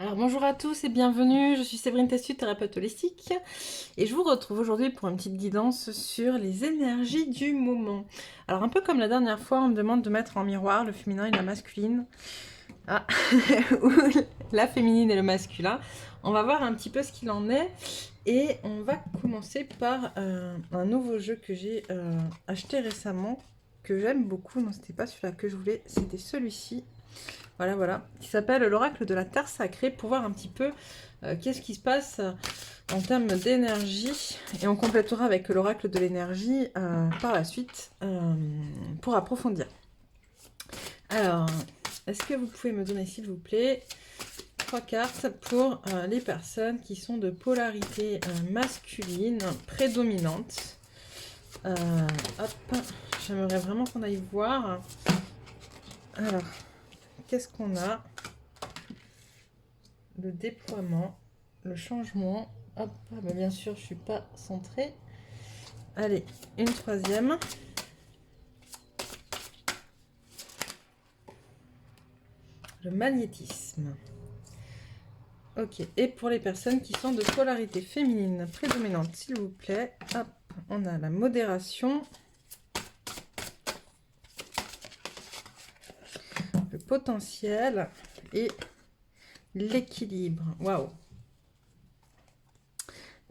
Alors bonjour à tous et bienvenue, je suis Séverine Tessu, thérapeute holistique et je vous retrouve aujourd'hui pour une petite guidance sur les énergies du moment. Alors un peu comme la dernière fois, on me demande de mettre en miroir le féminin et la masculine, ah, ou la féminine et le masculin. On va voir un petit peu ce qu'il en est et on va commencer par un nouveau jeu que j'ai acheté récemment, que j'aime beaucoup. Non, c'était pas celui-là que je voulais, c'était celui-ci. Voilà, voilà, qui s'appelle l'oracle de la Terre sacrée pour voir un petit peu qu'est-ce qui se passe en termes d'énergie. Et on complétera avec l'oracle de l'énergie par la suite pour approfondir. Alors, est-ce que vous pouvez me donner, s'il vous plaît, 3 cartes pour les personnes qui sont de polarité masculine prédominante. Hop, j'aimerais vraiment qu'on aille voir. Alors, qu'est-ce qu'on a? Le déploiement, le changement. Hop, bah bien sûr, je suis pas centrée. Allez, une troisième. Le magnétisme. Ok, et pour les personnes qui sont de polarité féminine prédominante, s'il vous plaît, hop, on a la modération, le potentiel et l'équilibre. Waouh!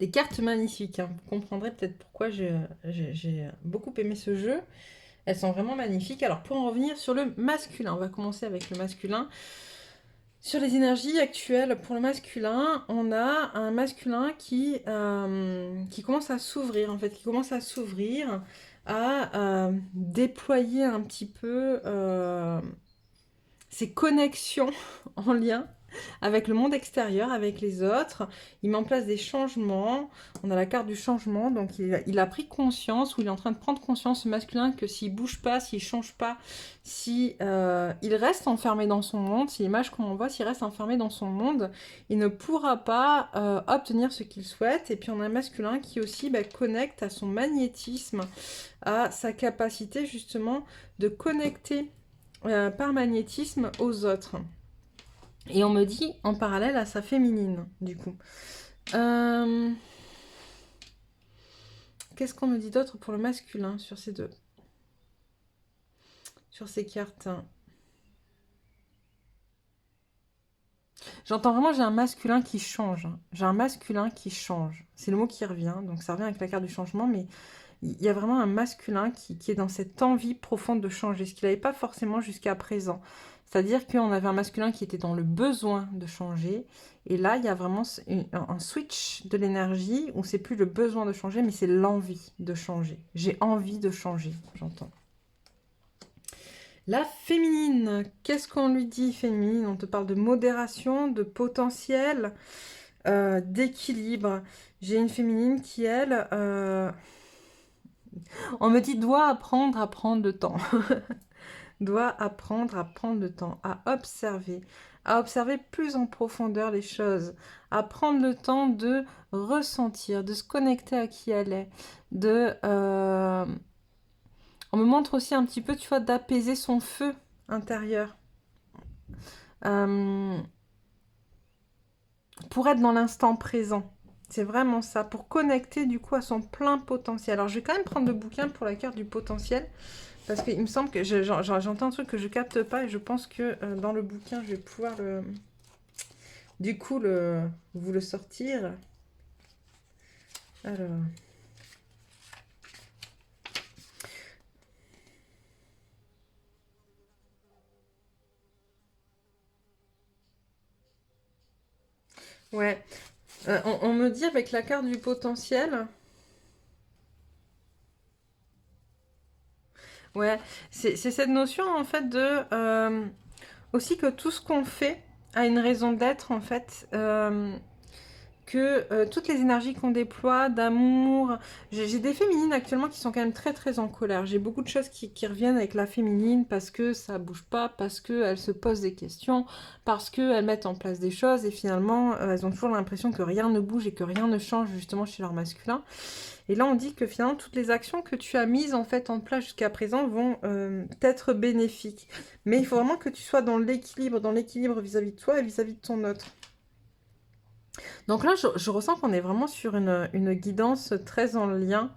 Des cartes magnifiques, hein. Vous comprendrez peut-être pourquoi j'ai beaucoup aimé ce jeu. Elles sont vraiment magnifiques. Alors pour en revenir sur le masculin, on va commencer avec le masculin. Sur les énergies actuelles, pour le masculin, on a un masculin qui commence à s'ouvrir, en fait, qui commence à s'ouvrir, à déployer un petit peu ses connexions en lien avec le monde extérieur, avec les autres. Il met en place des changements. On a la carte du changement, donc il a pris conscience, ou il est en train de prendre conscience, ce masculin, que s'il bouge pas, s'il change pas, si il reste enfermé dans son monde, si l'image qu'on envoie, s'il reste enfermé dans son monde, il ne pourra pas obtenir ce qu'il souhaite. Et puis on a un masculin qui aussi connecte à son magnétisme, à sa capacité justement de connecter par magnétisme aux autres. Et on me dit en parallèle à sa féminine, du coup. Qu'est-ce qu'on me dit d'autre pour le masculin sur ces deux? Sur ces cartes. J'entends vraiment, j'ai un masculin qui change. J'ai un masculin qui change. C'est le mot qui revient, donc ça revient avec la carte du changement, mais il y a vraiment un masculin qui est dans cette envie profonde de changer, ce qu'il n'avait pas forcément jusqu'à présent. C'est-à-dire qu'on avait un masculin qui était dans le besoin de changer, et là, il y a vraiment un switch de l'énergie où c'est plus le besoin de changer, mais c'est l'envie de changer. J'ai envie de changer, j'entends. La féminine, qu'est-ce qu'on lui dit, féminine? On te parle de modération, de potentiel, d'équilibre. J'ai une féminine qui, elle, on me dit doit apprendre à prendre le temps. Doit apprendre à prendre le temps, à observer plus en profondeur les choses, à prendre le temps de ressentir, de se connecter à qui elle est, on me montre aussi un petit peu, tu vois, d'apaiser son feu intérieur. Pour être dans l'instant présent. C'est vraiment ça, pour connecter du coup à son plein potentiel. Alors je vais quand même prendre le bouquin pour la carte du potentiel, parce qu'il me semble que j'entends un truc que je capte pas, et je pense que dans le bouquin, je vais pouvoir vous le sortir. Alors... Ouais, on me dit avec la carte du potentiel... Ouais, c'est cette notion en fait de... aussi que tout ce qu'on fait a une raison d'être en fait. Que toutes les énergies qu'on déploie, d'amour... J'ai des féminines actuellement qui sont quand même très très en colère. J'ai beaucoup de choses qui reviennent avec la féminine parce que ça bouge pas, parce qu'elles se posent des questions, parce qu'elles mettent en place des choses et finalement elles ont toujours l'impression que rien ne bouge et que rien ne change justement chez leur masculin. Et là on dit que finalement toutes les actions que tu as mises en fait en place jusqu'à présent vont être bénéfiques. Mais il faut vraiment que tu sois dans l'équilibre vis-à-vis de toi et vis-à-vis de ton autre. Donc là, je ressens qu'on est vraiment sur une guidance très en lien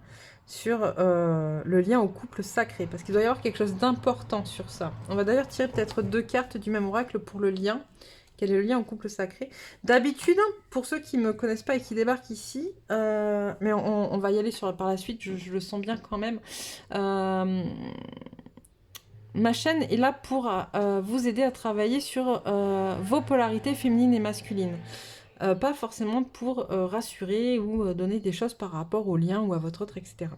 sur le lien au couple sacré, parce qu'il doit y avoir quelque chose d'important sur ça. On va d'ailleurs tirer peut-être 2 cartes du même oracle pour le lien. Quel est le lien au couple sacré? D'habitude, pour ceux qui ne me connaissent pas et qui débarquent ici, mais on va y aller par la suite, je le sens bien quand même. Ma chaîne est là pour vous aider à travailler sur vos polarités féminines et masculines. Pas forcément pour rassurer ou donner des choses par rapport au lien ou à votre autre, etc.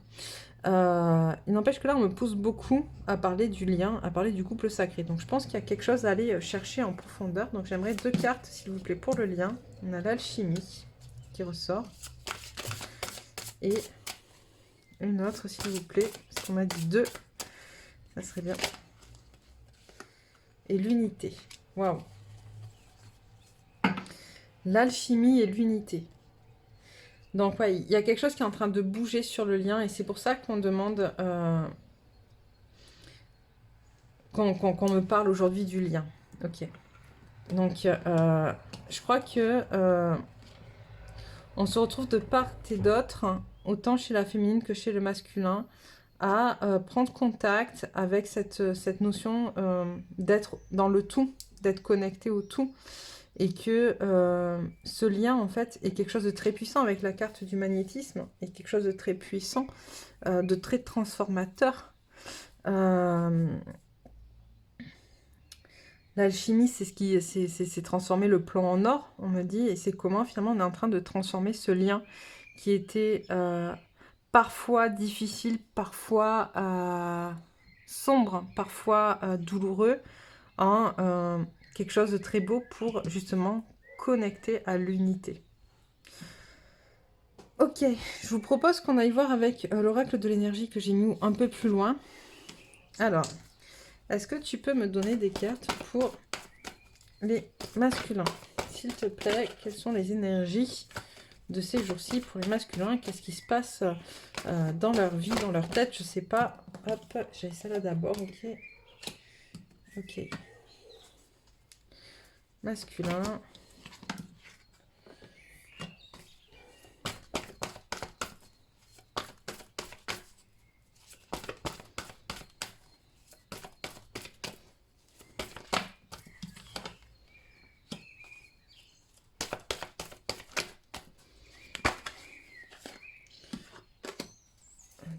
Il n'empêche que là, on me pousse beaucoup à parler du lien, à parler du couple sacré. Donc je pense qu'il y a quelque chose à aller chercher en profondeur. Donc j'aimerais 2 cartes, s'il vous plaît, pour le lien. On a l'alchimie qui ressort. Et une autre, s'il vous plaît, parce qu'on m'a dit 2. Ça serait bien. Et l'unité. Waouh! L'alchimie et l'unité. Donc, ouais, il y a quelque chose qui est en train de bouger sur le lien et c'est pour ça qu'on demande, qu'on me parle aujourd'hui du lien. Ok. Donc, je crois que on se retrouve de part et d'autre, autant chez la féminine que chez le masculin, à prendre contact avec cette notion d'être dans le tout, d'être connecté au tout. Et que ce lien, en fait, est quelque chose de très puissant avec la carte du magnétisme, est quelque chose de très puissant, de très transformateur. L'alchimie, c'est ce qui c'est transformer le plomb en or, on me dit, et c'est comment finalement on est en train de transformer ce lien qui était parfois difficile, parfois sombre, parfois douloureux, en quelque chose de très beau pour justement connecter à l'unité. Ok, je vous propose qu'on aille voir avec l'oracle de l'énergie que j'ai mis un peu plus loin. Alors, est-ce que tu peux me donner des cartes pour les masculins? S'il te plaît, quelles sont les énergies de ces jours-ci pour les masculins? Qu'est-ce qui se passe dans leur vie, dans leur tête? Je sais pas. Hop, j'ai celle-là d'abord, ok. Ok. Masculin.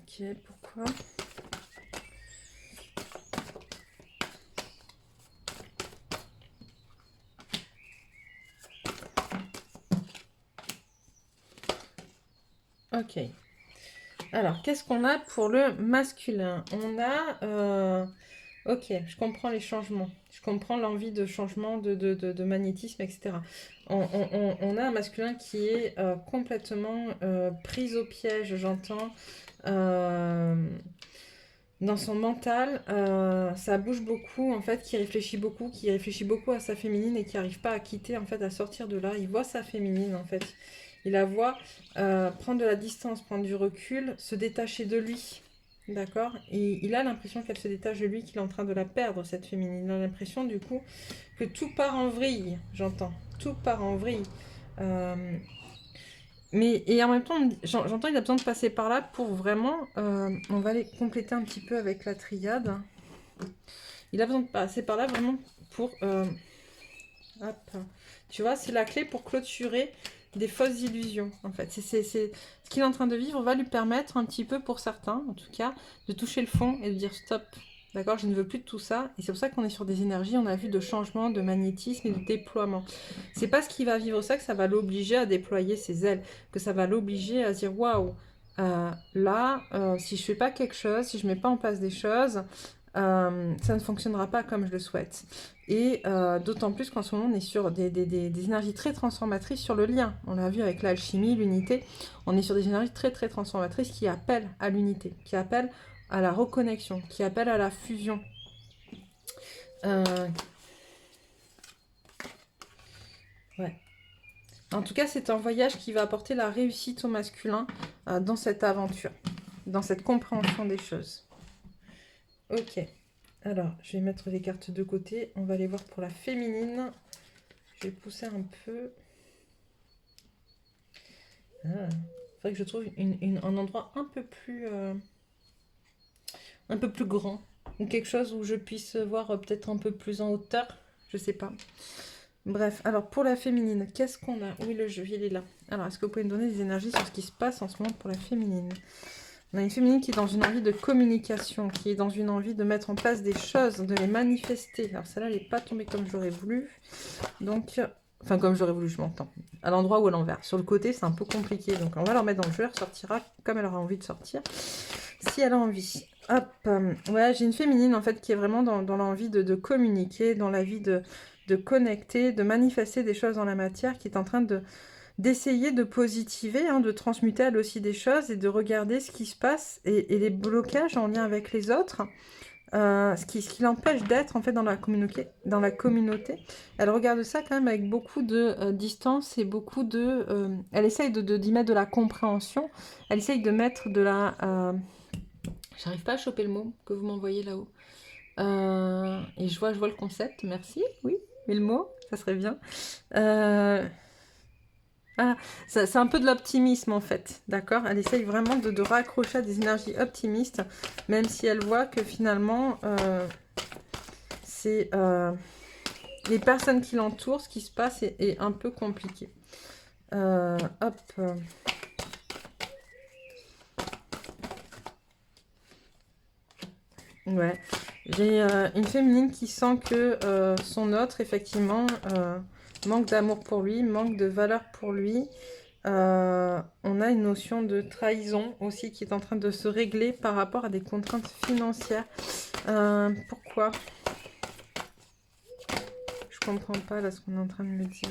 Ok, pourquoi? Ok. Alors, qu'est-ce qu'on a pour le masculin? On a... ok, je comprends les changements. Je comprends l'envie de changement, de magnétisme, etc. On a un masculin qui est complètement pris au piège, j'entends. euh, Dans son mental, ça bouge beaucoup, en fait, qui réfléchit beaucoup à sa féminine et qui n'arrive pas à quitter, en fait, à sortir de là. Il voit sa féminine, en fait. Il la voit prendre de la distance, prendre du recul, se détacher de lui. D'accord? Et il a l'impression qu'elle se détache de lui, qu'il est en train de la perdre, cette féminine. Il a l'impression, du coup, que tout part en vrille, j'entends. Tout part en vrille. Euh, mais, et en même temps, j'entends qu'il a besoin de passer par là pour vraiment... on va aller compléter un petit peu avec la triade. Il a besoin de passer par là vraiment pour... hop. Tu vois, c'est la clé pour clôturer des fausses illusions, en fait. Ce qu'il est en train de vivre va lui permettre un petit peu, pour certains, en tout cas, de toucher le fond et de dire stop. D'accord, je ne veux plus de tout ça. Et c'est pour ça qu'on est sur des énergies, on a vu de changement, de magnétisme et de déploiement. C'est pas ce qui va vivre ça que ça va l'obliger à déployer ses ailes, que ça va l'obliger à se dire waouh, là, si je fais pas quelque chose, si je mets pas en place des choses, ça ne fonctionnera pas comme je le souhaite. Et d'autant plus qu'en ce moment, on est sur des énergies très transformatrices sur le lien. On l'a vu avec l'alchimie, l'unité. On est sur des énergies très très transformatrices qui appellent à l'unité, qui appellent à la reconnexion, qui appellent à la fusion. Ouais. En tout cas, c'est un voyage qui va apporter la réussite au masculin dans cette aventure, dans cette compréhension des choses. Ok. Alors, je vais mettre les cartes de côté. On va aller voir pour la féminine. Je vais pousser un peu. Faudrait que je trouve un endroit un peu plus grand. Ou quelque chose où je puisse voir peut-être un peu plus en hauteur. Je sais pas. Bref, alors pour la féminine, qu'est-ce qu'on a? Oui, le jeu, il est là. Alors, est-ce que vous pouvez me donner des énergies sur ce qui se passe en ce moment pour la féminine? On a une féminine qui est dans une envie de communication, qui est dans une envie de mettre en place des choses, de les manifester. Alors celle-là, elle n'est pas tombée comme j'aurais voulu. Donc, enfin comme j'aurais voulu, je m'entends. À l'endroit ou à l'envers. Sur le côté, c'est un peu compliqué. Donc on va leur mettre dans le jeu, elle ressortira comme elle aura envie de sortir. Si elle a envie. Hop. Ouais, j'ai une féminine en fait qui est vraiment dans l'envie de communiquer, dans la vie de connecter, de manifester des choses dans la matière, qui est en train d'essayer de positiver, hein, de transmuter elle aussi des choses et de regarder ce qui se passe et les blocages en lien avec les autres, ce qui l'empêche d'être en fait dans la communauté. Elle regarde ça quand même avec beaucoup de distance et beaucoup de... elle essaye d'y mettre de la compréhension, elle essaye de mettre de la... j'arrive pas à choper le mot que vous m'envoyez là-haut. Et je vois le concept, merci, oui, mais le mot, ça serait bien. Ah, c'est un peu de l'optimisme en fait, d'accord? Elle essaye vraiment de raccrocher à des énergies optimistes, même si elle voit que finalement, c'est les personnes qui l'entourent, ce qui se passe est un peu compliqué. Hop. Ouais. J'ai une féminine qui sent que son autre, effectivement, manque d'amour pour lui, manque de valeur pour lui. On a une notion de trahison aussi qui est en train de se régler par rapport à des contraintes financières. Pourquoi? Je comprends pas là ce qu'on est en train de me dire.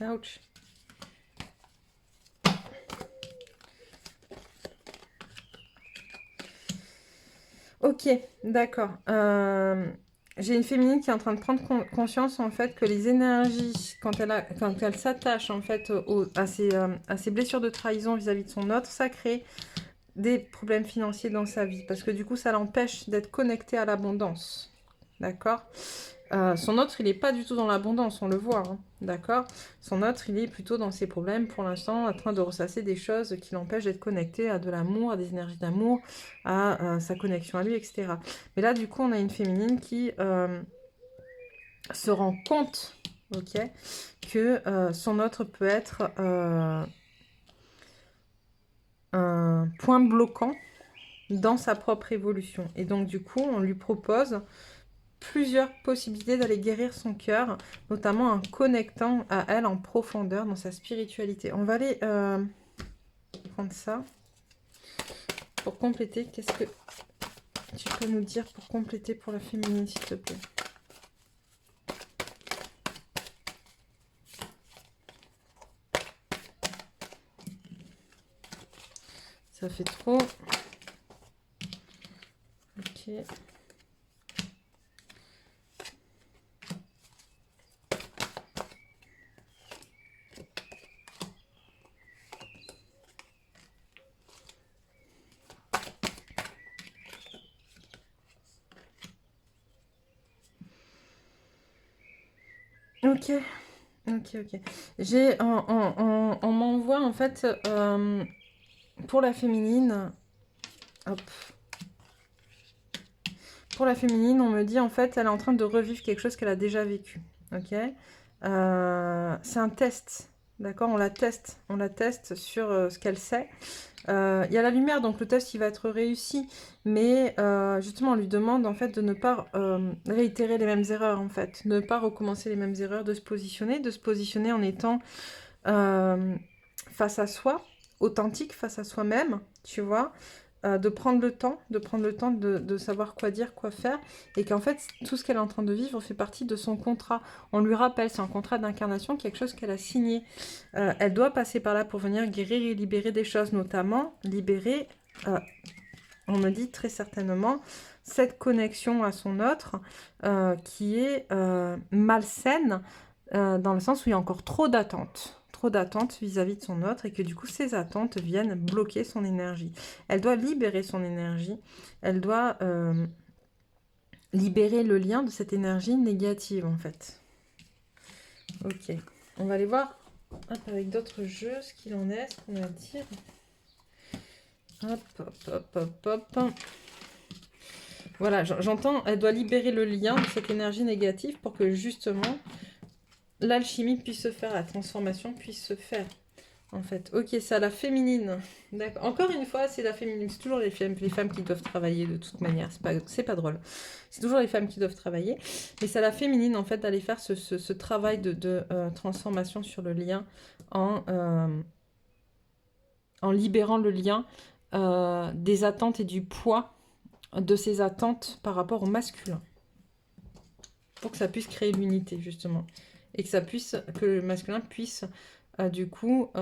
Ouch. Ok, d'accord. J'ai une féminine qui est en train de prendre conscience en fait que les énergies, quand elle s'attache en fait à ses blessures de trahison vis-à-vis de son autre, ça crée des problèmes financiers dans sa vie. Parce que du coup, ça l'empêche d'être connectée à l'abondance. D'accord? Son autre, il n'est pas du tout dans l'abondance, on le voit, hein, d'accord? Son autre, il est plutôt dans ses problèmes pour l'instant, en train de ressasser des choses qui l'empêchent d'être connecté à de l'amour, à des énergies d'amour, à sa connexion à lui, etc. Mais là, du coup, on a une féminine qui se rend compte, ok, que son autre peut être un point bloquant dans sa propre évolution. Et donc, du coup, on lui propose plusieurs possibilités d'aller guérir son cœur, notamment en connectant à elle en profondeur dans sa spiritualité. On va aller prendre ça pour compléter. Qu'est-ce que tu peux nous dire pour compléter pour la féminine, s'il te plaît? Ça fait trop. Ok. Ok, ok. On m'envoie en fait pour la féminine. Hop. Pour la féminine, on me dit en fait, elle est en train de revivre quelque chose qu'elle a déjà vécu. Ok. C'est un test. D'accord, on la teste sur ce qu'elle sait. Il y a la lumière, donc le test il va être réussi, mais justement on lui demande en fait de ne pas réitérer les mêmes erreurs en fait, de ne pas recommencer les mêmes erreurs, de se positionner en étant face à soi, authentique face à soi-même, tu vois, de prendre le temps, de savoir quoi dire, quoi faire, et qu'en fait tout ce qu'elle est en train de vivre fait partie de son contrat. On lui rappelle, c'est un contrat d'incarnation, quelque chose qu'elle a signé. Elle doit passer par là pour venir guérir et libérer des choses, notamment libérer, on me dit très certainement, cette connexion à son autre qui est malsaine, dans le sens où il y a encore trop d'attentes vis-à-vis de son autre, et que du coup ces attentes viennent bloquer son énergie. Elle doit libérer son énergie, elle doit libérer le lien de cette énergie négative en fait. Ok, on va aller voir Hop, avec d'autres jeux, ce qu'il en est, ce qu'on a à dire. Hop, hop, hop, hop, hop. Voilà, j'entends, elle doit libérer le lien de cette énergie négative pour que justement l'alchimie puisse se faire, la transformation puisse se faire. En fait, ok, c'est à la féminine. D'accord. Encore une fois, c'est la féminine. C'est toujours les femmes qui doivent travailler de toute manière. C'est pas drôle. C'est toujours les femmes qui doivent travailler. Mais c'est à la féminine, en fait, d'aller faire ce travail de transformation sur le lien en libérant le lien des attentes et du poids de ces attentes par rapport au masculin. Pour que ça puisse créer l'unité, justement. Et que le masculin puisse, du coup,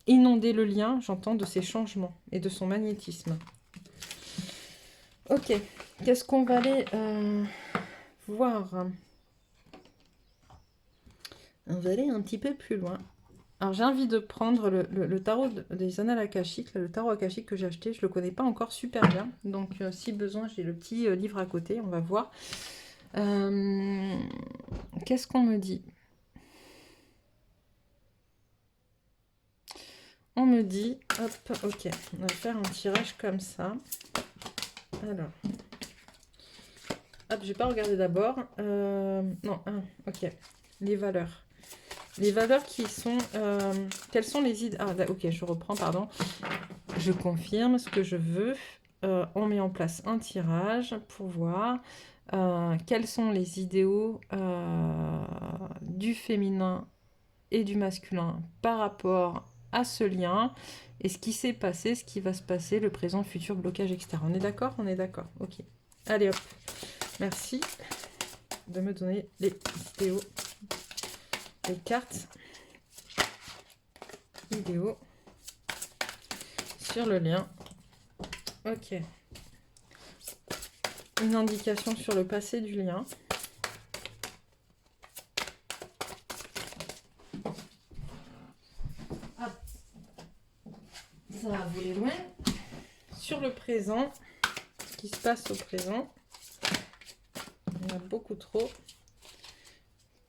inonder le lien, j'entends, de ses changements et de son magnétisme. Ok, qu'est-ce qu'on va aller voir? On va aller un petit peu plus loin. Alors j'ai envie de prendre le tarot des annales akashiques, le tarot akashique que j'ai acheté. Je ne le connais pas encore super bien, donc si besoin j'ai le petit livre à côté, on va voir. Qu'est-ce qu'on me dit? On me dit, hop, ok, on va faire un tirage comme ça. Alors, hop, je vais pas regarder d'abord. Non, ok, les valeurs. Les valeurs qui sont... quelles sont les idées... Ah, ok, je reprends, pardon. Je confirme ce que je veux. On met en place un tirage pour voir quels sont les idéaux du féminin et du masculin par rapport à ce lien et ce qui s'est passé, ce qui va se passer, le présent, futur, blocage, etc. On est d'accord? On est d'accord. Ok. Allez hop. Merci de me donner les idéaux, les cartes idéaux sur le lien. Ok. Une indication sur le passé du lien. Hop. Ça va voler loin. Sur le présent, ce qui se passe au présent. Il y en a beaucoup trop.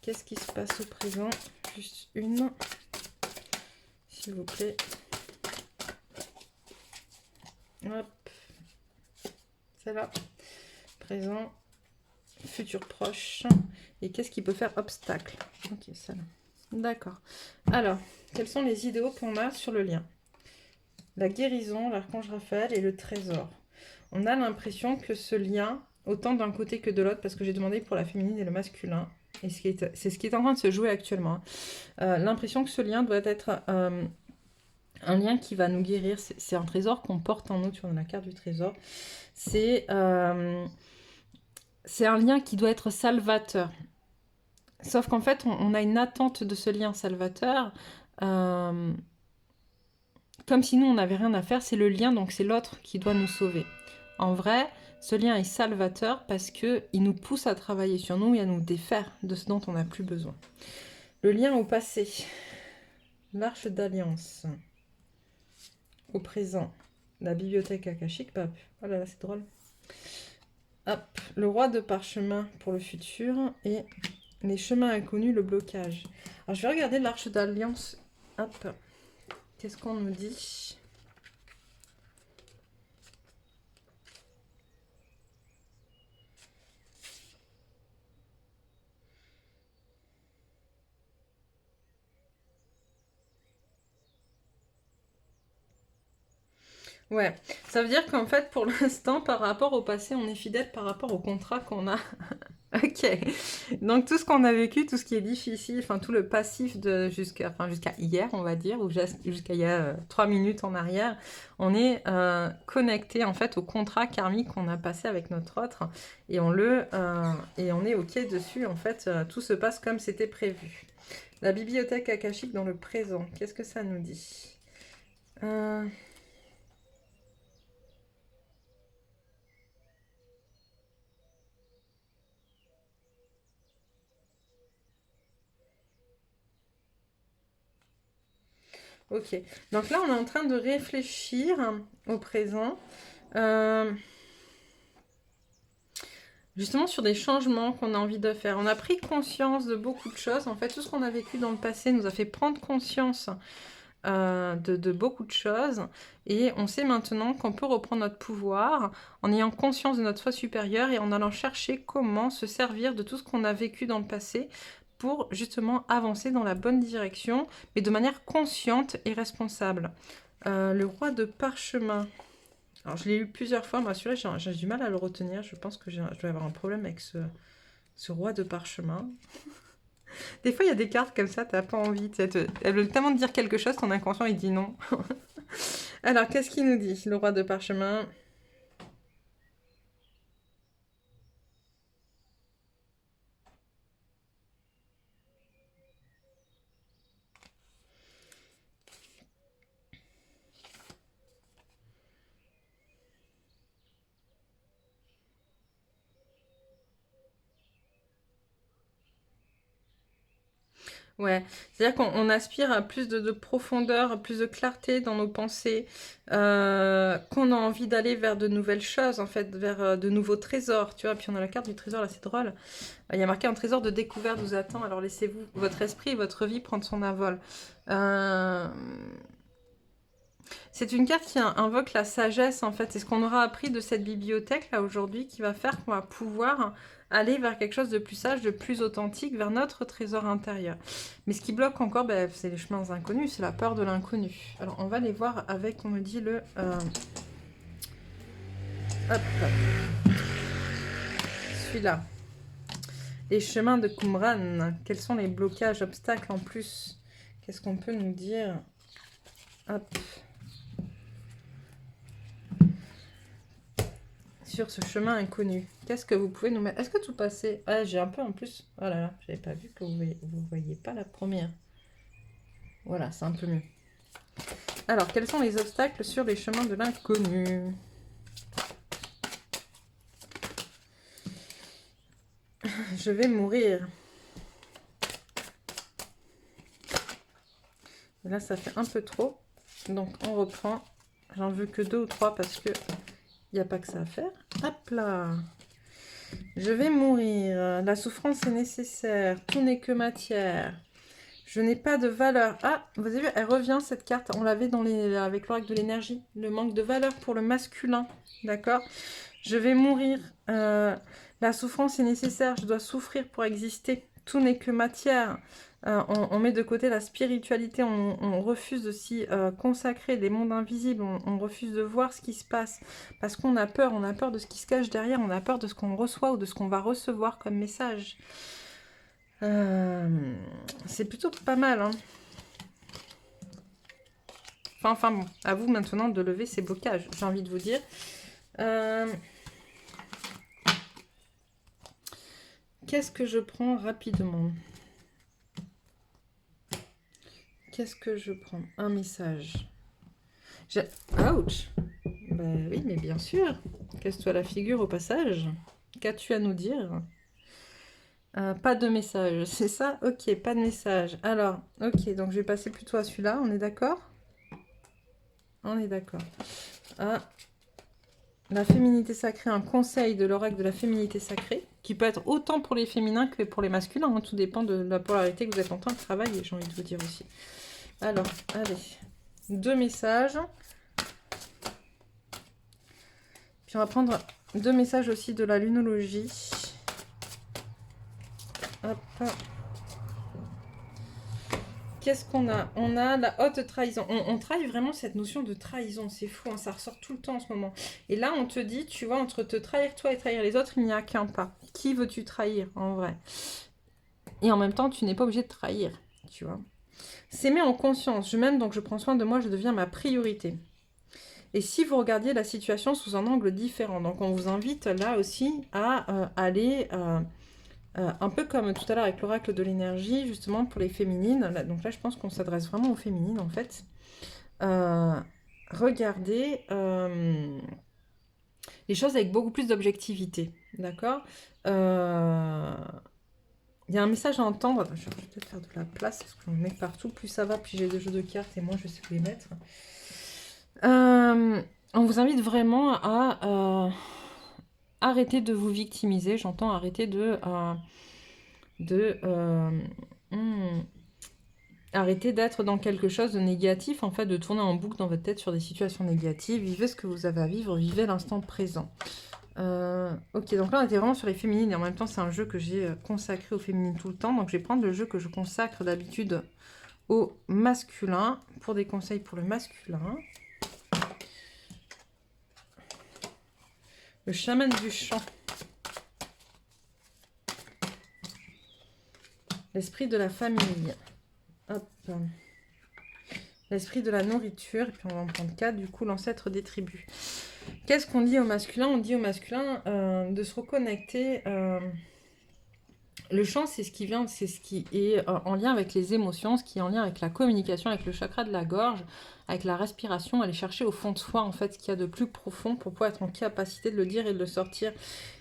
Qu'est-ce qui se passe au présent? Juste une, s'il vous plaît. Hop. Celle-là. Présent. Futur proche. Et qu'est-ce qui peut faire obstacle? Ok, celle-là. D'accord. Alors, quels sont les idéaux qu'on a sur le lien? La guérison, l'archange Raphaël et le trésor. On a l'impression que ce lien, autant d'un côté que de l'autre, parce que j'ai demandé pour la féminine et le masculin, et c'est ce qui est en train de se jouer actuellement, l'impression que ce lien doit être un lien qui va nous guérir. C'est un trésor qu'on porte en nous, tu vois, on a la carte du trésor. C'est un lien qui doit être salvateur. Sauf qu'en fait, on a une attente de ce lien salvateur, comme si nous, on n'avait rien à faire. C'est le lien, donc c'est l'autre qui doit nous sauver. En vrai, ce lien est salvateur parce qu'il nous pousse à travailler sur nous et à nous défaire de ce dont on n'a plus besoin. Le lien au passé, l'arche d'alliance. Au présent, la bibliothèque akashique. Bah, oh là là, c'est drôle. Hop, le roi de parchemin pour le futur et les chemins inconnus, le blocage. Alors, je vais regarder l'arche d'alliance. Hop, qu'est-ce qu'on nous dit? Ouais, ça veut dire qu'en fait, pour l'instant, par rapport au passé, on est fidèle par rapport au contrat qu'on a. Ok, donc tout ce qu'on a vécu, tout ce qui est difficile, enfin tout le passif de jusqu'à hier, on va dire, ou jusqu'à il y a 3 minutes en arrière, on est connecté en fait au contrat karmique qu'on a passé avec notre autre, et on est ok dessus, en fait, tout se passe comme c'était prévu. La bibliothèque akashique dans le présent, qu'est-ce que ça nous dit? Ok, donc là on est en train de réfléchir au présent. justement sur des changements qu'on a envie de faire. On a pris conscience de beaucoup de choses. En fait, tout ce qu'on a vécu dans le passé nous a fait prendre conscience de beaucoup de choses. Et on sait maintenant qu'on peut reprendre notre pouvoir en ayant conscience de notre soi supérieur et en allant chercher comment se servir de tout ce qu'on a vécu dans le passé pour justement avancer dans la bonne direction, mais de manière consciente et responsable. Le roi de parchemin. Alors, je l'ai lu plusieurs fois, moi celui-là, j'ai du mal à le retenir. Je pense que je dois avoir un problème avec ce roi de parchemin. Des fois, il y a des cartes comme ça, t'as pas envie. Elles veulent tellement te dire quelque chose, ton inconscient, il dit non. Alors, qu'est-ce qu'il nous dit, le roi de parchemin? Ouais, c'est-à-dire qu'on aspire à plus de profondeur, à plus de clarté dans nos pensées, qu'on a envie d'aller vers de nouvelles choses, en fait, vers de nouveaux trésors, tu vois. Puis on a la carte du trésor, là, c'est drôle. Il y a marqué un trésor de découverte vous attend, alors laissez-vous votre esprit et votre vie prendre son envol. C'est une carte qui invoque la sagesse, en fait. C'est ce qu'on aura appris de cette bibliothèque, là, aujourd'hui, qui va faire qu'on va pouvoir aller vers quelque chose de plus sage, de plus authentique, vers notre trésor intérieur. Mais ce qui bloque encore, ben, c'est les chemins inconnus, c'est la peur de l'inconnu. Alors, on va les voir avec, on me dit, le... Hop, celui-là. Les chemins de Qumran. Quels sont les blocages, obstacles en plus? Qu'est-ce qu'on peut nous dire? Hop. Sur ce chemin inconnu. Qu'est-ce que vous pouvez nous mettre? Est-ce que tout passé? Ah, j'ai un peu en plus. Oh là là, j'avais pas vu que vous voyez pas la première. Voilà, c'est un peu mieux. Alors, quels sont les obstacles sur les chemins de l'inconnu? Je vais mourir. Et là, ça fait un peu trop. Donc, on reprend. J'en veux que 2 ou 3 parce que il n'y a pas que ça à faire. Hop là. Je vais mourir. La souffrance est nécessaire. Tout n'est que matière. Je n'ai pas de valeur. Ah, vous avez vu, elle revient cette carte. On l'avait avec l'oracle de l'énergie. Le manque de valeur pour le masculin. D'accord? Je vais mourir. La souffrance est nécessaire. Je dois souffrir pour exister. Tout n'est que matière. On met de côté la spiritualité. On refuse de s'y consacrer des mondes invisibles. On refuse de voir ce qui se passe. Parce qu'on a peur. On a peur de ce qui se cache derrière. On a peur de ce qu'on reçoit ou de ce qu'on va recevoir comme message. C'est plutôt pas mal, hein. Enfin bon, à vous maintenant de lever ces blocages, j'ai envie de vous dire. Qu'est-ce que je prends rapidement? Qu'est-ce que je prends? Un message. Ouch! Ben oui, mais bien sûr. Casse-toi la figure au passage. Qu'as-tu à nous dire? Pas de message, c'est ça? Ok, pas de message. Alors, ok, donc je vais passer plutôt à celui-là, on est d'accord? On est d'accord. Ah, la féminité sacrée, un conseil de l'oracle de la féminité sacrée, qui peut être autant pour les féminins que pour les masculins, hein, tout dépend de la polarité que vous êtes en train de travailler, j'ai envie de vous dire aussi. Alors, allez, 2 messages. Puis on va prendre 2 messages aussi de la lunologie. Hop. Qu'est-ce qu'on a? On a la haute trahison. On travaille vraiment cette notion de trahison. C'est fou, hein, ça ressort tout le temps en ce moment. Et là, on te dit, tu vois, entre te trahir toi et trahir les autres, il n'y a qu'un pas. Qui veux-tu trahir, en vrai? Et en même temps, tu n'es pas obligé de trahir, tu vois. S'aimer en conscience. Je m'aime, donc je prends soin de moi, je deviens ma priorité. Et si vous regardiez la situation sous un angle différent, donc on vous invite là aussi à aller... un peu comme tout à l'heure avec l'oracle de l'énergie, justement pour les féminines. Là, donc là, je pense qu'on s'adresse vraiment aux féminines, en fait. Regardez les choses avec beaucoup plus d'objectivité. D'accord? Il y a un message à entendre. Je vais peut-être faire de la place, parce qu'on met partout. Plus ça va, plus j'ai de jeux de cartes, et moi, je sais où les mettre. On vous invite vraiment à arrêter de vous victimiser, j'entends arrêter arrêtez d'être dans quelque chose de négatif, en fait, de tourner en boucle dans votre tête sur des situations négatives. Vivez ce que vous avez à vivre, vivez l'instant présent. Ok, donc là, on était vraiment sur les féminines, et en même temps, c'est un jeu que j'ai consacré aux féminines tout le temps. Donc, je vais prendre le jeu que je consacre d'habitude au masculin, pour des conseils pour le masculin. Le chaman du champ. L'esprit de la famille. Hop. L'esprit de la nourriture. Et puis on va en prendre 4. Du coup, l'ancêtre des tribus. Qu'est-ce qu'on dit au masculin? On dit au masculin de se reconnecter. Le chant, c'est ce qui vient, c'est ce qui est en lien avec les émotions, ce qui est en lien avec la communication, avec le chakra de la gorge, avec la respiration, aller chercher au fond de soi, en fait, ce qu'il y a de plus profond pour pouvoir être en capacité de le dire et de le sortir.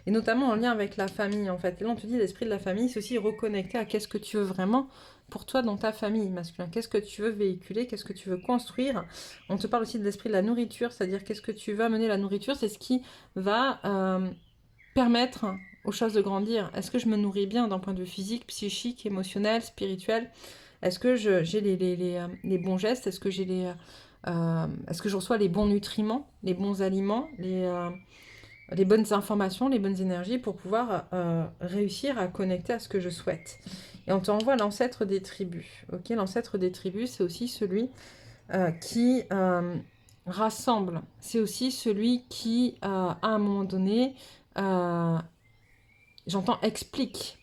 Et notamment en lien avec la famille, en fait. Et là, on te dit, l'esprit de la famille, c'est aussi reconnecter à qu'est-ce que tu veux vraiment pour toi dans ta famille masculin. Qu'est-ce que tu veux véhiculer, qu'est-ce que tu veux construire. On te parle aussi de l'esprit de la nourriture, c'est-à-dire qu'est-ce que tu veux amener. La nourriture, c'est ce qui va permettre aux choses de grandir. Est-ce que je me nourris bien d'un point de vue physique, psychique, émotionnel, spirituel? Est-ce que j'ai les bons gestes? Est-ce que est-ce que je reçois les bons nutriments, les bons aliments, les bonnes informations, les bonnes énergies pour pouvoir réussir à connecter à ce que je souhaite? Et on t'envoie l'ancêtre des tribus. Ok, l'ancêtre des tribus, c'est aussi celui qui rassemble. C'est aussi celui qui, à un moment donné, j'entends explique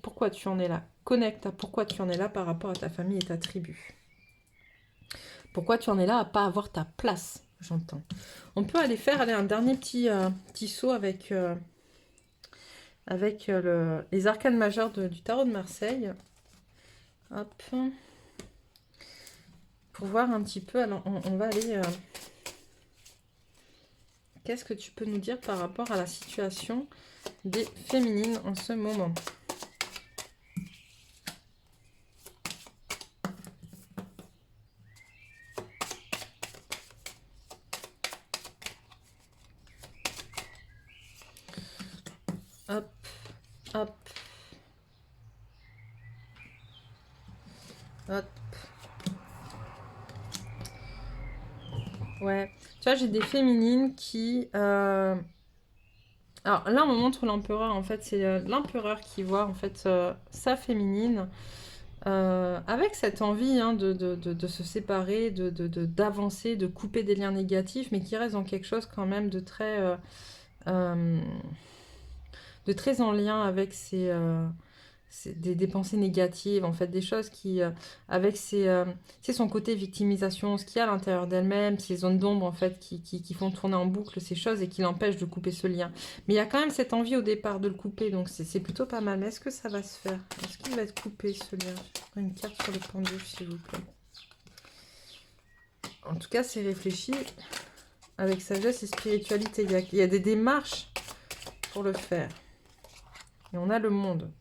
pourquoi tu en es là. Connecte à pourquoi tu en es là par rapport à ta famille et ta tribu. Pourquoi tu en es là à pas avoir ta place, j'entends. On peut aller faire un dernier petit saut avec les arcanes majeures du tarot de Marseille. Hop. Pour voir un petit peu, alors on va aller... Qu'est-ce que tu peux nous dire par rapport à la situation des féminines en ce moment? Hop, hop, hop. Ouais, tu vois, j'ai des féminines qui... Alors là, on me montre l'empereur, en fait, c'est l'empereur qui voit, en fait, sa féminine, avec cette envie hein, de se séparer, d'avancer, de couper des liens négatifs, mais qui reste dans quelque chose quand même de très en lien avec des pensées négatives, en fait, des choses qui, avec son côté victimisation, ce qu'il y a à l'intérieur d'elle-même, ces zones d'ombre, en fait, qui font tourner en boucle ces choses et qui l'empêchent de couper ce lien. Mais il y a quand même cette envie au départ de le couper, donc c'est plutôt pas mal. Mais est-ce que ça va se faire? Est-ce qu'il va être coupé, ce lien? Je prends une carte sur le pendule, s'il vous plaît. En tout cas, c'est réfléchi avec sagesse et spiritualité. Il y a des démarches pour le faire. Et on a le monde.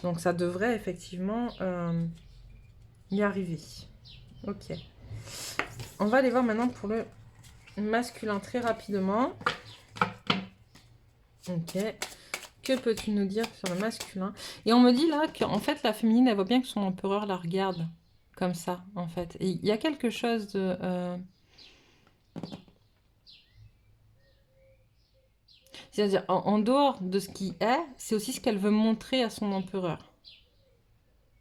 Donc ça devrait effectivement y arriver. Ok. On va aller voir maintenant pour le masculin très rapidement. Ok. Que peux-tu nous dire sur le masculin? Et on me dit là qu'en fait la féminine, elle voit bien que son empereur la regarde. Comme ça, en fait. Et il y a quelque chose de... C'est-à-dire, en dehors de ce qui est, c'est aussi ce qu'elle veut montrer à son empereur.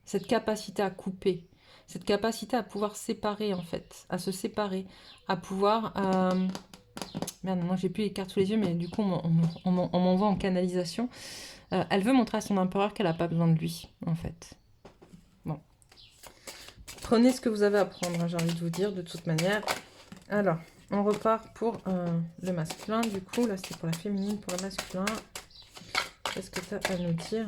Cette capacité à couper, cette capacité à pouvoir séparer, en fait, à se séparer, à pouvoir... Merde, non, j'ai plus les cartes sous les yeux, mais du coup, on m'envoie en canalisation. Elle veut montrer à son empereur qu'elle n'a pas besoin de lui, en fait. Bon. Prenez ce que vous avez à prendre, hein, j'ai envie de vous dire, de toute manière. Alors... On repart pour le masculin. Du coup, là, c'était pour la féminine, pour le masculin. Qu'est-ce que tu as à nous dire?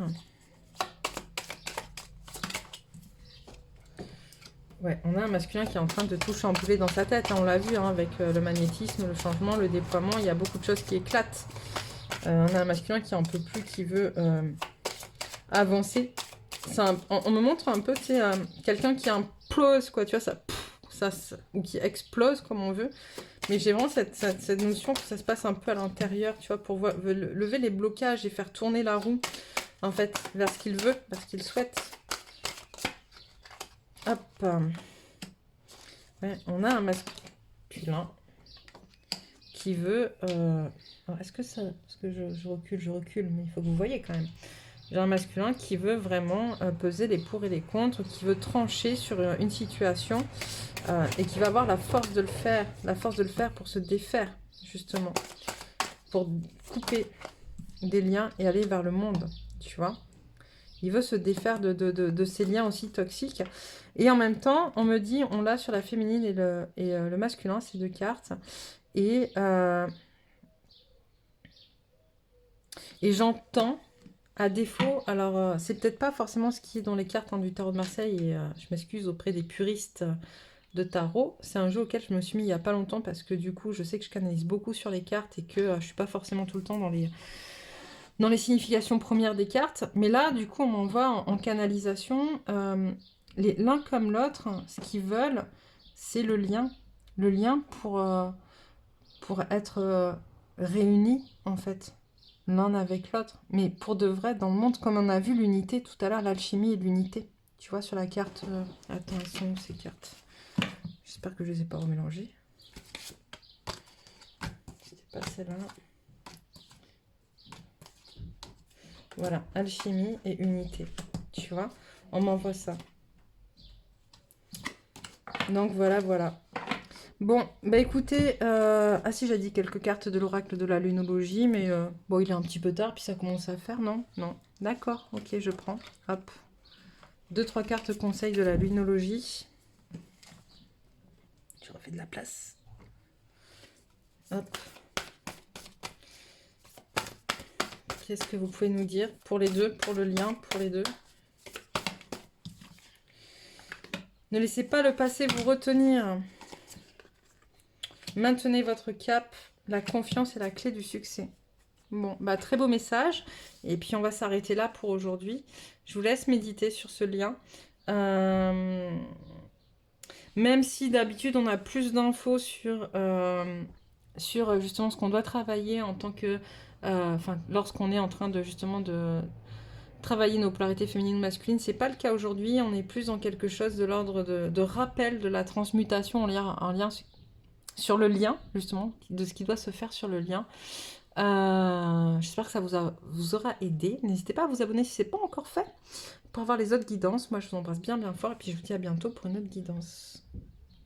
Ouais, on a un masculin qui est en train de tout chambouler dans sa tête. Hein, on l'a vu hein, avec le magnétisme, le changement, le déploiement. Il y a beaucoup de choses qui éclatent. On a un masculin qui en peut plus, qui veut avancer. On me montre un peu, tu sais, quelqu'un qui implose, quoi. Tu vois, ça, ou qui explose, comme on veut. Mais j'ai vraiment cette notion que ça se passe un peu à l'intérieur, tu vois, pour lever les blocages et faire tourner la roue, en fait, vers ce qu'il veut, vers ce qu'il souhaite. Hop. Ouais, on a un masculin qui veut... est-ce que ça... Parce que je recule, mais il faut que vous voyez quand même. J'ai un masculin qui veut vraiment peser les pour et les contre, qui veut trancher sur une situation et qui va avoir la force de le faire. La force de le faire pour se défaire, justement. Pour couper des liens et aller vers le monde, tu vois. Il veut se défaire de ces liens aussi toxiques. Et en même temps, on me dit, on l'a sur la féminine et le masculin, ces deux cartes. Et j'entends, à défaut, alors c'est peut-être pas forcément ce qui est dans les cartes du tarot de Marseille, et je m'excuse auprès des puristes de tarot. C'est un jeu auquel je me suis mis il y a pas longtemps, parce que du coup, je sais que je canalise beaucoup sur les cartes, et que je suis pas forcément tout le temps dans les significations premières des cartes. Mais là, du coup, on m'envoie en canalisation. L'un comme l'autre, ce qu'ils veulent, c'est le lien. Le lien pour être réunis, en fait, l'un avec l'autre. Mais pour de vrai, dans le monde, comme on a vu l'unité tout à l'heure, l'alchimie et l'unité. Tu vois, sur la carte... Attends, elles sont où ces cartes? J'espère que je les ai pas remélangées. C'était pas celle-là. Voilà, alchimie et unité. Tu vois, on m'envoie ça. Donc voilà, voilà. Bon, bah écoutez, ah si, j'ai dit quelques cartes de l'oracle de la lunologie, mais bon, il est un petit peu tard, puis ça commence à faire, non? Non. D'accord, ok, je prends. Hop. 2-3 cartes conseils de la lunologie. Je refais de la place. Hop. Qu'est-ce que vous pouvez nous dire pour les deux, pour le lien, pour les deux? Ne laissez pas le passé vous retenir. Maintenez votre cap. La confiance est la clé du succès. Bon, bah très beau message. Et puis on va s'arrêter là pour aujourd'hui. Je vous laisse méditer sur ce lien. Même si d'habitude on a plus d'infos sur justement ce qu'on doit travailler en tant que... lorsqu'on est en train de justement de travailler nos polarités féminines ou masculines, c'est pas le cas aujourd'hui. On est plus dans quelque chose de l'ordre de rappel de la transmutation en lien sur le lien, justement, de ce qui doit se faire sur le lien. J'espère que ça vous aura aidé. N'hésitez pas à vous abonner si ce n'est pas encore fait pour avoir les autres guidances. Moi, je vous embrasse bien bien fort et puis je vous dis à bientôt pour une autre guidance.